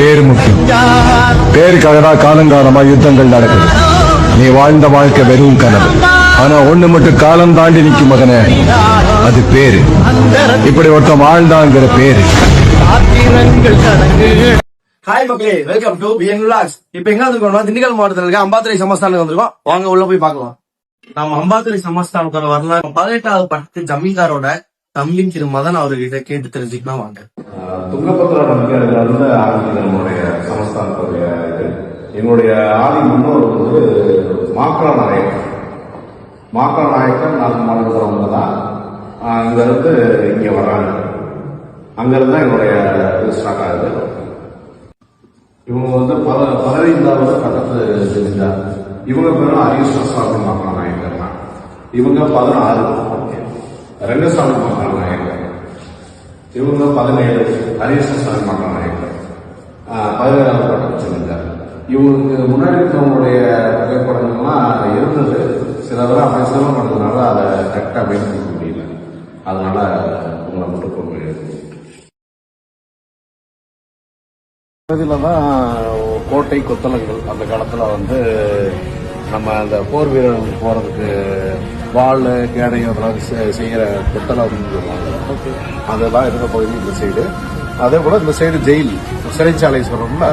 பேரு முக்கியம். பேருக்காக தான் காலங்காலமா யுத்தங்கள் நடக்குது. நீ வாழ்ந்த வாழ்க்கை வெறும் கனவு. ஆனா ஒண்ணு மட்டும் காலம் தாண்டி நிக்கும் மகனே, அது பேரு. இப்படி ஒருத்தன் வாழ்ந்தாங்கிற பேரு. ஹாய் மக்களே, வெல்கம் டு பிஎன் விலாக்ஸ். இப்ப எங்க இருக்கோம்னா திண்டுக்கல் மாவட்டத்தில் இருக்க அம்பாத்துறை சமஸ்தானுக்கு வந்திருக்கோம். வாங்க உள்ள போய் பார்க்கலாம். நம்ம அம்பாத்துறை சமஸ்தானத்தோட வரலாறு 18வது பட்டத்து ஜமீன்தாரோட தம்பி திரு மதன் அவர்கிட்ட கேட்டு தெரிஞ்சுக்கலாம் வாங்க. துங்கபத்ரா நம்பிக்கையிலிருந்து ஆரம்பிக்கிற நம்முடைய சமஸ்தானத்துடைய இது. என்னுடைய ஆதி முன்னோர் வந்து மாக்கா நாயக்கர் நாகமானவங்க தான் அங்க இருந்து இங்க வர்றாங்க. அங்கிருந்து தான் என்னுடைய இது ஸ்டார்ட் ஆகுது. இவங்க வந்து 15வது பட்டத்து ஜமீன்தார். இவங்க பேரும் அரியசாமி மாக்கா நாயக்கர் தான். இவங்க 16 ரங்கசாமி மாக்கா நாயக்கர். இவங்க 17 அரியசாமி மாக்கா நாயக்கர். 17வது பட்டத்து ஜமீன்தார். இவங்களுக்கு முன்னாடி இருக்கவங்களுடைய புகைப்படங்கள்லாம் இருந்தது. சில பேர் அப்படி சிரமம் பண்ணதுனால அதை கரெக்டாக பயன்படுத்த முடியல. அதனால உங்களை மட்டும் கொண்டு இதில் தான் கோட்டை கொத்தளங்கள் அந்த காலத்தில் வந்து நம்ம அந்த போர் வீரர்கள் போகிறதுக்கு வாள் கேடை அதெல்லாம் செய்கிற கொத்தளம் சொல்லுவாங்க. அதெல்லாம் இருந்த பகுதி இந்த சைடு. அதே போல் இந்த சைடு ஜெயில் சிறைச்சாலை சொல்கிறோம்ல,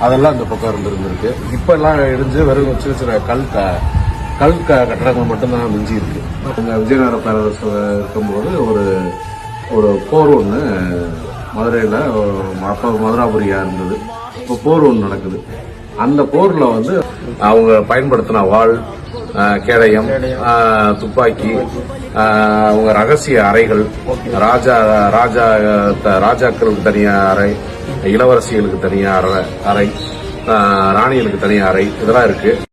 அதெல்லாம் இந்த பக்கம் இருந்திருக்கு. இப்போ எல்லாம் இடிஞ்சு வெறும் சின்ன சின்ன கல் கட்டடங்கள் மட்டும்தான் மிஞ்சி இருக்கு. விஜயநகர பேரரசு இருக்கும்போது ஒரு போர் ஒன்று மதுரையில் அப்போ மதுராபுரியா இருந்தது. இப்போ போர் ஒன்று நடக்குது. அந்த போர்ல வந்து அவங்க பயன்படுத்தின வாள், கேடயம், துப்பாக்கி, அவங்க ரகசிய அறைகள், ராஜாக்களுக்கு தனியா அறை, இளவரசிகளுக்கு தனியா அறை, ராணிகளுக்கு தனியா அறை, இதெல்லாம் இருக்கு.